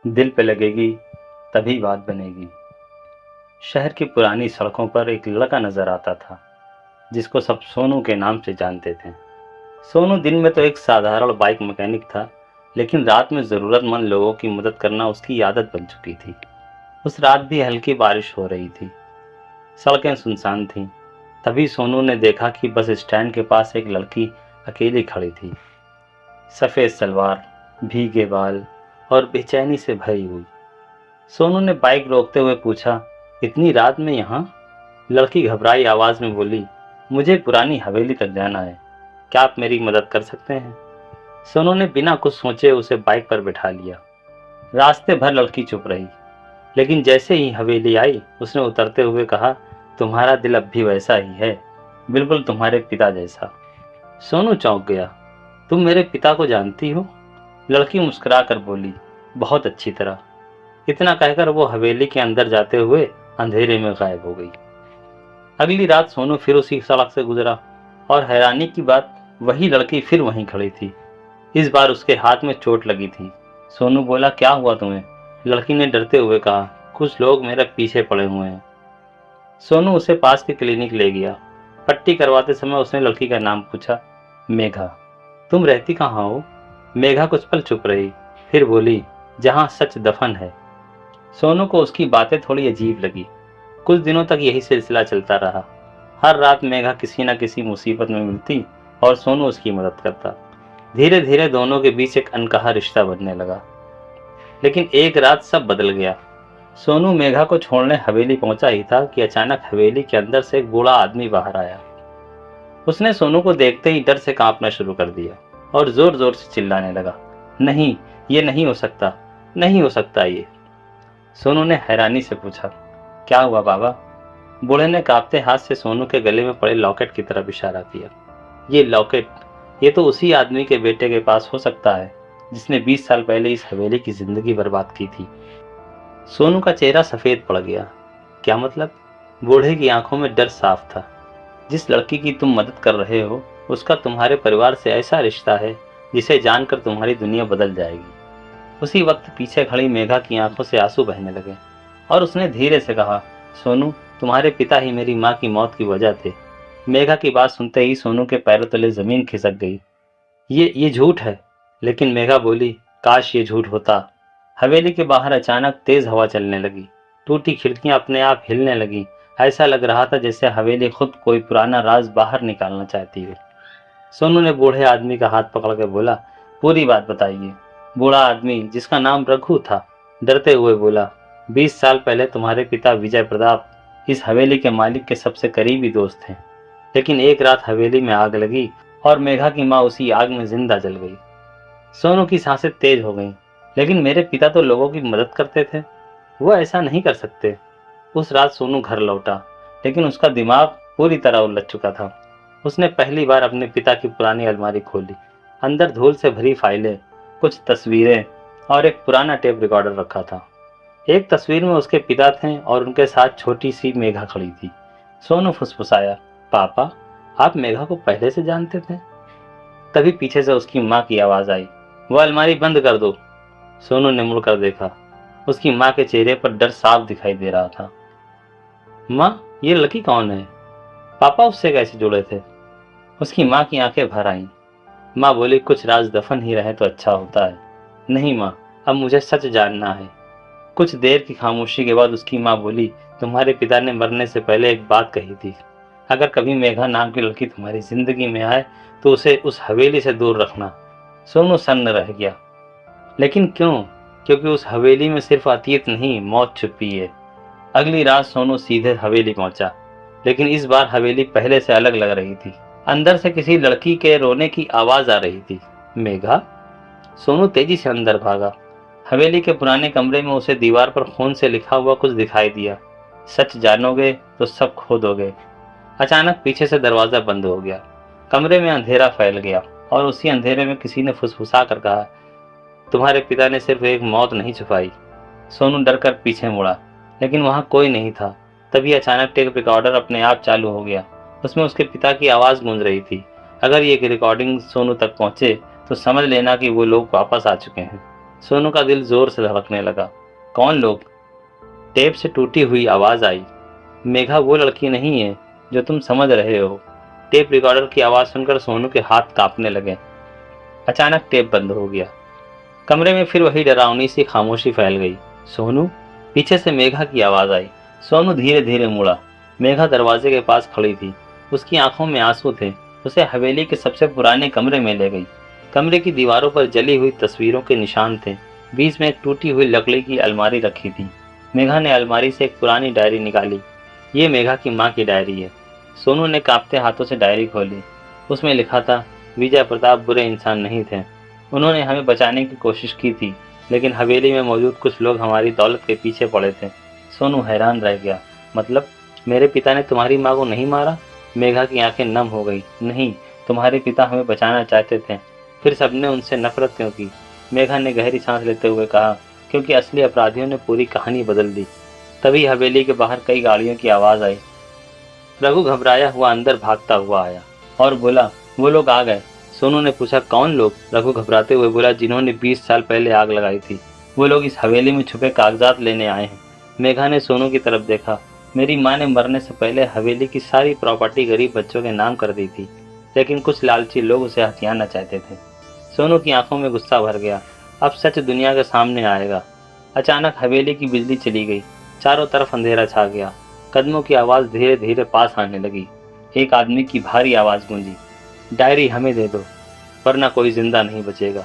दिल पे लगेगी तभी बात बनेगी। शहर की पुरानी सड़कों पर एक लड़का नजर आता था जिसको सब सोनू के नाम से जानते थे। सोनू दिन में तो एक साधारण बाइक मैकेनिक था, लेकिन रात में जरूरतमंद लोगों की मदद करना उसकी आदत बन चुकी थी। उस रात भी हल्की बारिश हो रही थी, सड़कें सुनसान थीं। तभी सोनू ने देखा कि बस स्टैंड के पास एक लड़की अकेली खड़ी थी, सफेद सलवार, भीगे बाल और बेचैनी से भरी हुई। सोनू ने बाइक रोकते हुए पूछा, इतनी रात में यहाँ? लड़की घबराई आवाज में बोली, मुझे पुरानी हवेली तक जाना है, क्या आप मेरी मदद कर सकते हैं? सोनू ने बिना कुछ सोचे उसे बाइक पर बिठा लिया। रास्ते भर लड़की चुप रही, लेकिन जैसे ही हवेली आई उसने उतरते हुए कहा, तुम्हारा दिल अब भी वैसा ही है, बिल्कुल तुम्हारे पिता जैसा। सोनू चौंक गया, तुम मेरे पिता को जानती हो? लड़की मुस्कुरा कर बोली, बहुत अच्छी तरह। इतना कहकर वो हवेली के अंदर जाते हुए अंधेरे में गायब हो गई। अगली रात सोनू फिर उसी सड़क से गुजरा और हैरानी की बात, वही लड़की फिर वहीं खड़ी थी। इस बार उसके हाथ में चोट लगी थी। सोनू बोला, क्या हुआ तुम्हें? लड़की ने डरते हुए कहा, कुछ लोग मेरे पीछे पड़े हुए हैं। सोनू उसे पास के क्लिनिक ले गया। पट्टी करवाते समय उसने लड़की का नाम पूछा, मेघा। तुम रहती कहाँ हो? मेघा कुछ पल चुप रही, फिर बोली, जहाँ सच दफन है। सोनू को उसकी बातें थोड़ी अजीब लगी। कुछ दिनों तक यही सिलसिला चलता रहा। हर रात मेघा किसी न किसी मुसीबत में मिलती और सोनू उसकी मदद करता। धीरे धीरे दोनों के बीच एक अनकहा रिश्ता बनने लगा। लेकिन एक रात सब बदल गया। सोनू मेघा को छोड़ने हवेली पहुंचा ही था कि अचानक हवेली के अंदर से एक बूढ़ा आदमी बाहर आया। उसने सोनू को देखते ही डर से कांपना शुरू कर दिया और जोर जोर से चिल्लाने लगा, नहीं, ये नहीं हो सकता, नहीं हो सकता ये। सोनू ने हैरानी से पूछा, क्या हुआ बाबा? बूढ़े ने कांपते हाथ से सोनू के गले में पड़े लॉकेट की तरफ इशारा किया। ये लॉकेट, ये तो उसी आदमी के बेटे के पास हो सकता है जिसने 20 साल पहले इस हवेली की जिंदगी बर्बाद की थी। सोनू का चेहरा सफेद पड़ गया। क्या मतलब? बूढ़े की आंखों में डर साफ था। जिस लड़की की तुम मदद कर रहे हो उसका तुम्हारे परिवार से ऐसा रिश्ता है जिसे जानकर तुम्हारी दुनिया बदल जाएगी। उसी वक्त पीछे खड़ी मेघा की आंखों से आंसू बहने लगे और उसने धीरे से कहा, सोनू, तुम्हारे पिता ही मेरी माँ की मौत की वजह थे। मेघा की बात सुनते ही सोनू के पैरों तले जमीन खिसक गई। ये झूठ है। लेकिन मेघा बोली, काश ये झूठ होता। हवेली के बाहर अचानक तेज हवा चलने लगी। टूटी खिड़कियां अपने आप हिलने लगी। ऐसा लग रहा था जैसे हवेली खुद कोई पुराना राज बाहर निकालना चाहती हो। सोनू ने बूढ़े आदमी का हाथ पकड़ के बोला, पूरी बात बताइए। बूढ़ा आदमी, जिसका नाम रघु था, डरते हुए बोला, 20 साल पहले तुम्हारे पिता विजय प्रताप इस हवेली के मालिक के सबसे करीबी दोस्त थे। लेकिन एक रात हवेली में आग लगी और मेघा की माँ उसी आग में जिंदा जल गई। सोनू की सांसें तेज हो गईं। लेकिन मेरे पिता तो लोगों की मदद करते थे, वो ऐसा नहीं कर सकते। उस रात सोनू घर लौटा, लेकिन उसका दिमाग पूरी तरह उलझ चुका था। उसने पहली बार अपने पिता की पुरानी अलमारी खोली। अंदर धूल से भरी फाइलें, कुछ तस्वीरें और एक पुराना टेप रिकॉर्डर रखा था। एक तस्वीर में उसके पिता थे और उनके साथ छोटी सी मेघा खड़ी थी। सोनू फुसफुसाया, पापा, आप मेघा को पहले से जानते थे? तभी पीछे से उसकी माँ की आवाज आई, वो अलमारी बंद कर दो। सोनू ने मुड़कर देखा। उसकी माँ के चेहरे पर डर साफ दिखाई दे रहा था। माँ, ये लड़की कौन है? पापा उससे कैसे जुड़े थे? उसकी माँ की आंखें भर आईं। माँ बोली, कुछ राज दफन ही रहे तो अच्छा होता है। नहीं माँ, अब मुझे सच जानना है। कुछ देर की खामोशी के बाद उसकी माँ बोली, तुम्हारे पिता ने मरने से पहले एक बात कही थी, अगर कभी मेघा नाम की लड़की तुम्हारी जिंदगी में आए तो उसे उस हवेली से दूर रखना। सोनू सन्न रह गया। लेकिन क्यों? क्योंकि उस हवेली में सिर्फ अतीत नहीं, मौत छुपी है। अगली रात सोनू सीधे हवेली पहुंचा, लेकिन इस बार हवेली पहले से अलग लग रही थी। अंदर से किसी लड़की के रोने की आवाज आ रही थी। मेघा? सोनू तेजी से अंदर भागा। हवेली के पुराने कमरे में उसे दीवार पर खून से लिखा हुआ कुछ दिखाई दिया, सच जानोगे तो सब खो दोगे। अचानक पीछे से दरवाजा बंद हो गया। कमरे में अंधेरा फैल गया और उसी अंधेरे में किसी ने फुसफुसा कर कहा, तुम्हारे पिता ने सिर्फ एक मौत नहीं छुपाई। सोनू डर कर पीछे मुड़ा, लेकिन वहां कोई नहीं था। तभी अचानक टेप रिकॉर्डर अपने आप चालू हो गया। उसमें उसके पिता की आवाज गूंज रही थी। अगर ये रिकॉर्डिंग सोनू तक पहुंचे तो समझ लेना कि वो लोग वापस आ चुके हैं। सोनू का दिल जोर से धड़कने लगा। कौन लोग? टेप से टूटी हुई आवाज आई। मेघा वो लड़की नहीं है जो तुम समझ रहे हो। टेप रिकॉर्डर की आवाज सुनकर सोनू के हाथ कांपने लगे। अचानक टेप बंद हो गया। कमरे में फिर वही डरावनी सी खामोशी फैल गई। सोनू? पीछे से मेघा की आवाज आई। सोनू धीरे धीरे मुड़ा। मेघा दरवाजे के पास खड़ी थी। उसकी आंखों में आंसू थे। उसे हवेली के सबसे पुराने कमरे में ले गई। कमरे की दीवारों पर जली हुई तस्वीरों के निशान थे। बीच में एक टूटी हुई लकड़ी की अलमारी रखी थी। मेघा ने अलमारी से एक पुरानी डायरी निकाली। ये मेघा की माँ की डायरी है। सोनू ने कांपते हाथों से डायरी खोली। उसमें लिखा था, विजय प्रताप बुरे इंसान नहीं थे। उन्होंने हमें बचाने की कोशिश की थी, लेकिन हवेली में मौजूद कुछ लोग हमारी दौलत के पीछे पड़े थे। सोनू हैरान रह गया। मतलब मेरे पिता ने तुम्हारी माँ को नहीं मारा? मेघा की आंखें नम हो गई। नहीं, तुम्हारे पिता हमें बचाना चाहते थे। फिर सबने उनसे नफरत क्यों की? मेघा ने गहरी सांस लेते हुए कहा, क्योंकि असली अपराधियों ने पूरी कहानी बदल दी। तभी हवेली के बाहर कई गाड़ियों की आवाज आई। रघु घबराया हुआ अंदर भागता हुआ आया और बोला, वो लोग आ गए। सोनू ने पूछा, कौन लोग? रघु घबराते हुए बोला, जिन्होंने 20 साल पहले आग लगाई थी। वो लोग इस हवेली में छुपे कागजात लेने आए हैं। मेघा ने सोनू की तरफ देखा। मेरी माँ ने मरने से पहले हवेली की सारी प्रॉपर्टी गरीब बच्चों के नाम कर दी थी, लेकिन कुछ लालची लोग उसे हथियाना चाहते थे। सोनू की आंखों में गुस्सा भर गया। अब सच दुनिया के सामने आएगा। अचानक हवेली की बिजली चली गई। चारों तरफ अंधेरा छा गया। कदमों की आवाज धीरे धीरे पास आने लगी। एक आदमी की भारी आवाज गूंजी, डायरी हमें दे दो, वरना कोई जिंदा नहीं बचेगा।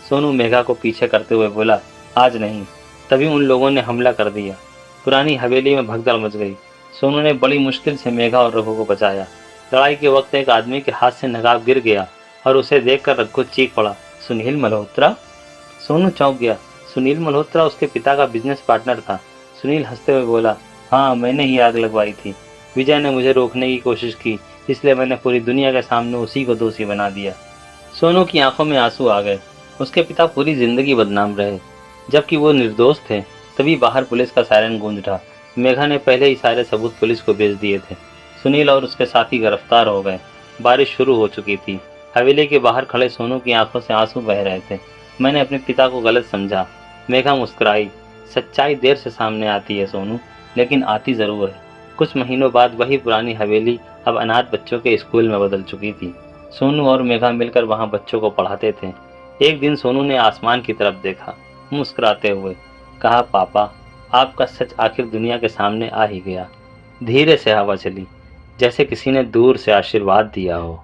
सोनू मेघा को पीछे करते हुए बोला, आज नहीं। तभी उन लोगों ने हमला कर दिया। पुरानी हवेली में भगदड़ मच गई। सोनू ने बड़ी मुश्किल से मेघा और रघु को बचाया। लड़ाई के वक्त एक आदमी के हाथ से नकाब गिर गया और उसे देखकर रघु चीख पड़ा, सुनील मल्होत्रा? सोनू चौंक गया। सुनील मल्होत्रा उसके पिता का बिजनेस पार्टनर था। सुनील हंसते हुए बोला, हाँ, मैंने ही आग लगवाई थी। विजय ने मुझे रोकने की कोशिश की, इसलिए मैंने पूरी दुनिया के सामने उसी को दोषी बना दिया। सोनू की आंखों में आंसू आ गए। उसके पिता पूरी जिंदगी बदनाम रहे, जबकि वो निर्दोष थे। तभी बाहर पुलिस का सायरन गूंज उठा। मेघा ने पहले ही सारे सबूत पुलिस को भेज दिए थे। सुनील और उसके साथी गिरफ्तार हो गए। बारिश शुरू हो चुकी थी। हवेली के बाहर खड़े सोनू की आंखों से आंसू बह रहे थे। मैंने अपने पिता को गलत समझा। मेघा मुस्कुराई। सच्चाई देर से सामने आती है सोनू, लेकिन आती जरूर है। कुछ महीनों बाद वही पुरानी हवेली अब अनाथ बच्चों के स्कूल में बदल चुकी थी। सोनू और मेघा मिलकर वहां बच्चों को पढ़ाते थे। एक दिन सोनू ने आसमान की तरफ देखा, मुस्कुराते हुए कहा, पापा, आपका सच आखिर दुनिया के सामने आ ही गया। धीरे से हवा चली, जैसे किसी ने दूर से आशीर्वाद दिया हो।